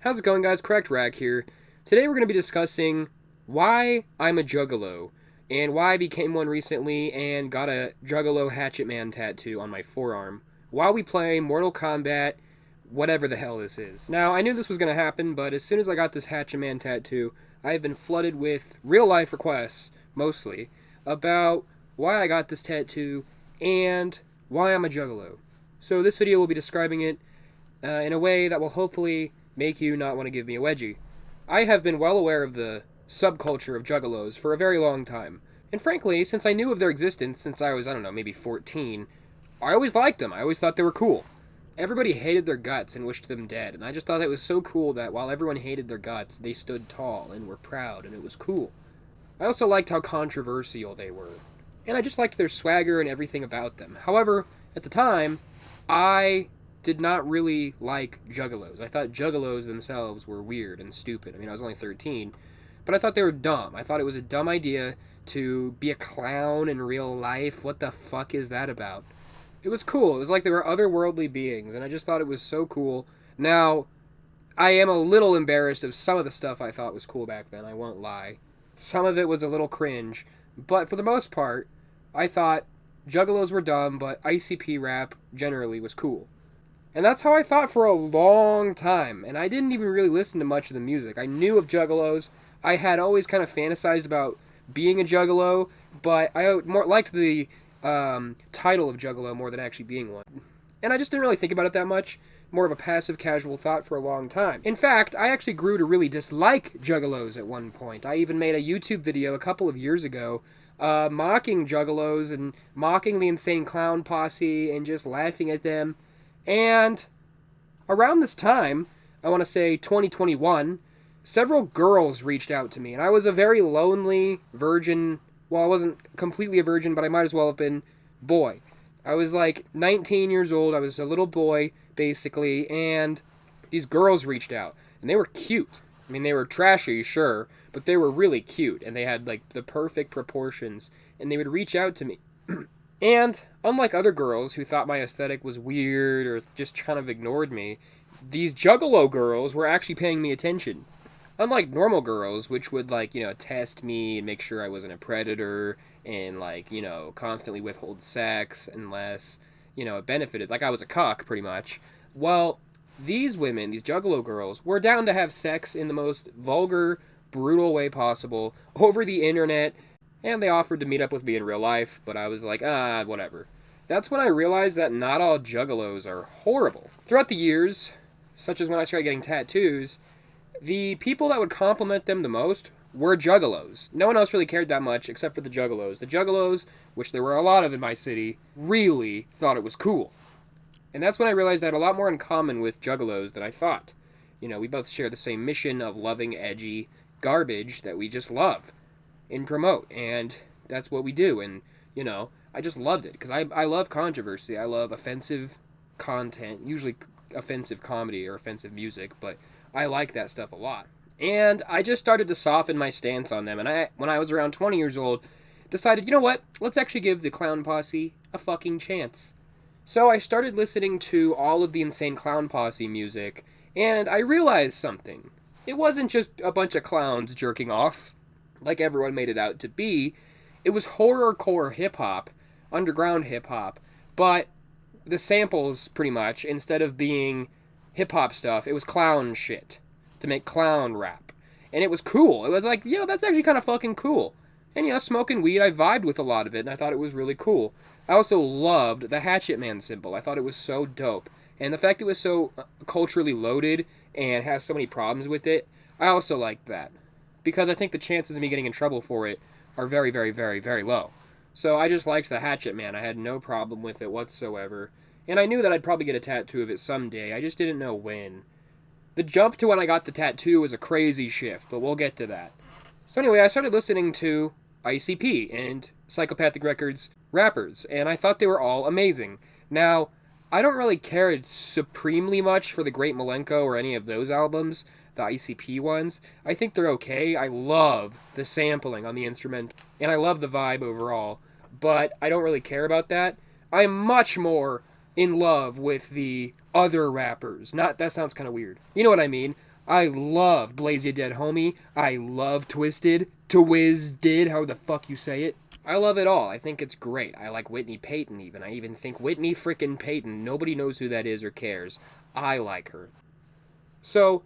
How's it going, guys? Correct Rag here. Today we're going to be discussing why I'm a Juggalo and why I became one recently and got a Juggalo Hatchet Man tattoo on my forearm while we play Mortal Kombat, whatever the hell this is. Now, I knew this was going to happen, but as soon as I got this Hatchet Man tattoo, I have been flooded with real-life requests, mostly, about why I got this tattoo and why I'm a Juggalo. So this video will be describing it in a way that will hopefully make you not want to give me a wedgie. I have been well aware of the subculture of Juggalos for a very long time. And frankly, since I knew of their existence since I was, I don't know, maybe 14, I always liked them. I always thought they were cool. Everybody hated their guts and wished them dead, and I just thought it was so cool that while everyone hated their guts, they stood tall and were proud, and it was cool. I also liked how controversial they were, and I just liked their swagger and everything about them. However, at the time, I did not really like Juggalos. I thought Juggalos themselves were weird and stupid. I mean, I was only 13, but I thought they were dumb. I thought it was a dumb idea to be a clown in real life. What the fuck is that about? It was cool. It was like they were otherworldly beings, and I just thought it was so cool. Now, I am a little embarrassed of some of the stuff I thought was cool back then, I won't lie. Some of it was a little cringe, but for the most part, I thought Juggalos were dumb, but ICP rap generally was cool. And that's how I thought for a long time, and I didn't even really listen to much of the music. I knew of Juggalos. I had always kind of fantasized about being a Juggalo, but I more liked the title of Juggalo more than actually being one. And I just didn't really think about it that much. More of a passive, casual thought for a long time. In fact, I actually grew to really dislike Juggalos at one point. I even made a YouTube video a couple of years ago mocking Juggalos and mocking the Insane Clown Posse and just laughing at them. And around this time, I want to say 2021, several girls reached out to me. And I was a very lonely virgin. Well, I wasn't completely a virgin, but I might as well have been boy. I was like 19 years old. I was a little boy, basically. And these girls reached out. And they were cute. I mean, they were trashy, sure. But they were really cute. And they had like the perfect proportions. And they would reach out to me. And unlike other girls who thought my aesthetic was weird or just kind of ignored me, these Juggalo girls were actually paying me attention. Unlike normal girls, which would, like, test me and make sure I wasn't a predator and, like, constantly withhold sex unless, it benefited. Like, I was a cuck, pretty much. Well, these women, these Juggalo girls, were down to have sex in the most vulgar, brutal way possible over the internet. And they offered to meet up with me in real life, but I was like, whatever. That's when I realized that not all Juggalos are horrible. Throughout the years, such as when I started getting tattoos, the people that would compliment them the most were Juggalos. No one else really cared that much except for the Juggalos. The Juggalos, which there were a lot of in my city, really thought it was cool. And that's when I realized I had a lot more in common with Juggalos than I thought. We both share the same mission of loving edgy garbage that we just love and promote, and that's what we do. And I just loved it because I love controversy. I love offensive content, usually offensive comedy or offensive music, but I like that stuff a lot. And I just started to soften my stance on them, and when I was around 20 years old, decided, you know what, let's actually give the Clown Posse a fucking chance. So I started listening to all of the Insane Clown Posse music, and I realized something. It wasn't just a bunch of clowns jerking off like everyone made it out to be. It was horrorcore hip-hop, underground hip-hop, but the samples, pretty much, instead of being hip-hop stuff, it was clown shit, to make clown rap. And it was cool. It was like, that's actually kind of fucking cool. And, smoking weed, I vibed with a lot of it, and I thought it was really cool. I also loved the Hatchet Man symbol. I thought it was so dope. And the fact it was so culturally loaded and has so many problems with it, I also liked that. Because I think the chances of me getting in trouble for it are very, very, very, very low. So I just liked the Hatchet Man. I had no problem with it whatsoever. And I knew that I'd probably get a tattoo of it someday. I just didn't know when. The jump to when I got the tattoo was a crazy shift, but we'll get to that. So anyway, I started listening to ICP and Psychopathic Records rappers, and I thought they were all amazing. Now, I don't really care supremely much for the Great Milenko or any of those albums, the ICP ones. I think they're okay. I love the sampling on the instrument, and I love the vibe overall, but I don't really care about that. I'm much more in love with the other rappers. That sounds kind of weird. You know what I mean? I love Blaze Ya Dead Homie. I love Twisted. Twizded, how the fuck you say it. I love it all. I think it's great. I like Whitney Payton even. I even think Whitney frickin' Payton. Nobody knows who that is or cares. I like her. So,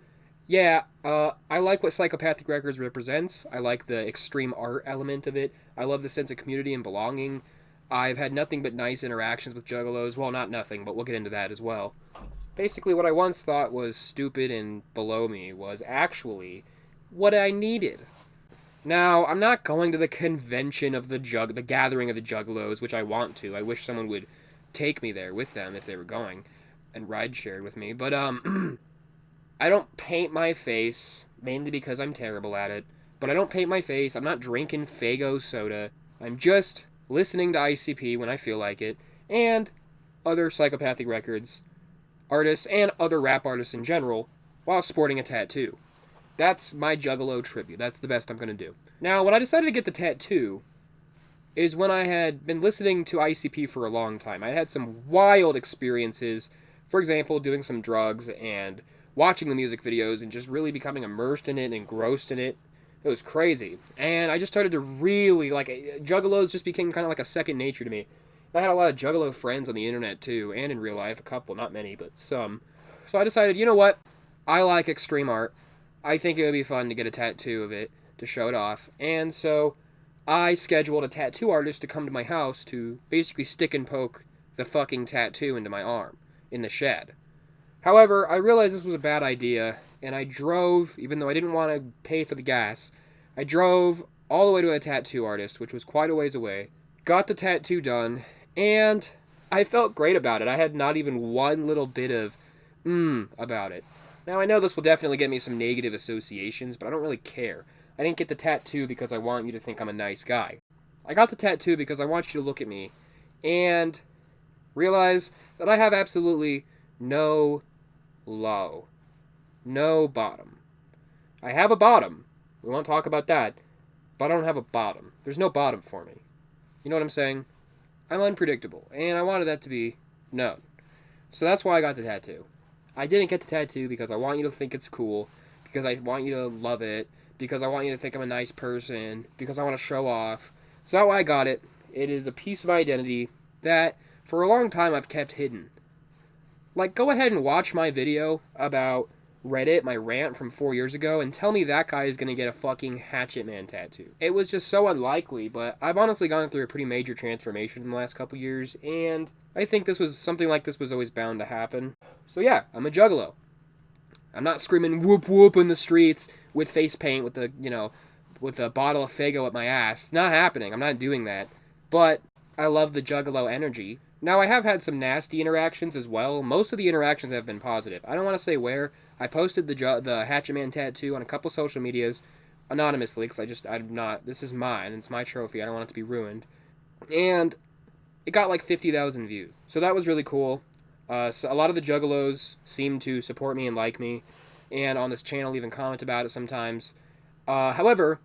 yeah, I like what Psychopathic Records represents. I like the extreme art element of it. I love the sense of community and belonging. I've had nothing but nice interactions with Juggalos. Well, not nothing, but we'll get into that as well. Basically, what I once thought was stupid and below me was actually what I needed. Now, I'm not going to the convention of the gathering of the Juggalos, which I want to. I wish someone would take me there with them if they were going and ride shared with me. But I don't paint my face mainly because I'm terrible at it. But I don't paint my face. I'm not drinking Faygo soda. I'm just listening to ICP when I feel like it, and other Psychopathic Records artists and other rap artists in general while sporting a tattoo. That's my Juggalo tribute. That's the best I'm going to do. Now, when I decided to get the tattoo is when I had been listening to ICP for a long time. I had some wild experiences, for example, doing some drugs and watching the music videos and just really becoming immersed in it and engrossed in it. It was crazy. And I just started to really, Juggalos just became kind of like a second nature to me. I had a lot of Juggalo friends on the internet, too, and in real life, a couple, not many, but some. So I decided, you know what? I like extreme art. I think it would be fun to get a tattoo of it, to show it off. And so I scheduled a tattoo artist to come to my house to basically stick and poke the fucking tattoo into my arm, in the shed. However, I realized this was a bad idea, and I drove, even though I didn't want to pay for the gas, I drove all the way to a tattoo artist, which was quite a ways away, got the tattoo done, and I felt great about it. I had not even one little bit of about it. Now, I know this will definitely get me some negative associations, but I don't really care. I didn't get the tattoo because I want you to think I'm a nice guy. I got the tattoo because I want you to look at me and realize that I have absolutely no low. No bottom. I have a bottom. We won't talk about that. But I don't have a bottom. There's no bottom for me. You know what I'm saying? I'm unpredictable. And I wanted that to be known. So that's why I got the tattoo. I didn't get the tattoo because I want you to think it's cool. Because I want you to love it. Because I want you to think I'm a nice person. Because I want to show off. So that's why I got it. It is a piece of identity that for a long time I've kept hidden. Like, go ahead and watch my video about Reddit, my rant from 4 years ago, and tell me that guy is going to get a fucking Hatchet Man tattoo. It was just so unlikely, but I've honestly gone through a pretty major transformation in the last couple years, and I think something like this was always bound to happen. So yeah, I'm a Juggalo. I'm not screaming whoop whoop in the streets with face paint with a bottle of Faygo at my ass. It's not happening. I'm not doing that. But I love the Juggalo energy. Now, I have had some nasty interactions as well. Most of the interactions have been positive. I don't want to say where. I posted the Hatchet Man tattoo on a couple social medias anonymously because this is mine. It's my trophy. I don't want it to be ruined. And it got like 50,000 views. So that was really cool. So a lot of the Juggalos seem to support me and like me. And on this channel even comment about it sometimes. However,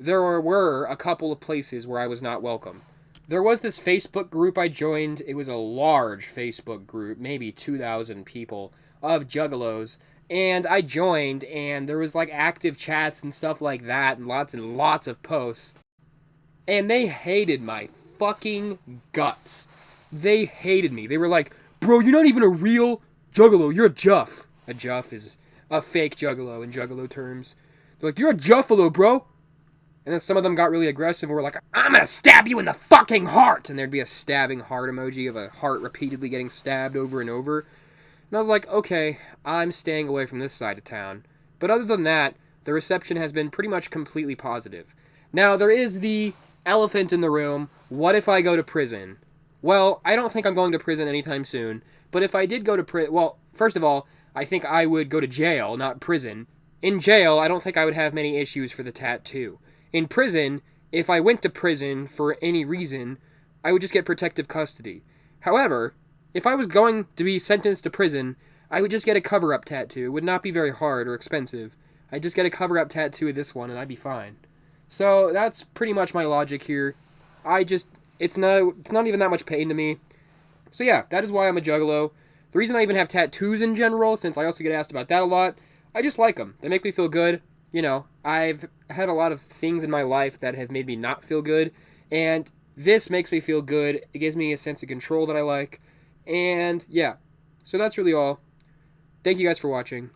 there were a couple of places where I was not welcome. There was this Facebook group I joined. It was a large Facebook group, maybe 2,000 people of Juggalos. And I joined, and there was like active chats and stuff like that, and lots of posts. And they hated my fucking guts. They hated me. They were like, bro, you're not even a real Juggalo. You're a Juff. A Juff is a fake Juggalo in Juggalo terms. They're like, you're a Juffalo, bro. And then some of them got really aggressive and were like, I'm gonna stab you in the fucking heart! And there'd be a stabbing heart emoji of a heart repeatedly getting stabbed over and over. And I was like, okay, I'm staying away from this side of town. But other than that, the reception has been pretty much completely positive. Now, there is the elephant in the room. What if I go to prison? Well, I don't think I'm going to prison anytime soon. But if I did go to prison... Well, first of all, I think I would go to jail, not prison. In jail, I don't think I would have many issues for the tattoo. In prison, if I went to prison for any reason, I would just get protective custody. However, if I was going to be sentenced to prison, I would just get a cover-up tattoo. It would not be very hard or expensive. I'd just get a cover-up tattoo of this one, and I'd be fine. So that's pretty much my logic here. It's not even that much pain to me. So yeah, that is why I'm a Juggalo. The reason I even have tattoos in general, since I also get asked about that a lot, I just like them. They make me feel good. You know, I've had a lot of things in my life that have made me not feel good, and this makes me feel good. It gives me a sense of control that I like, and yeah. So that's really all. Thank you guys for watching.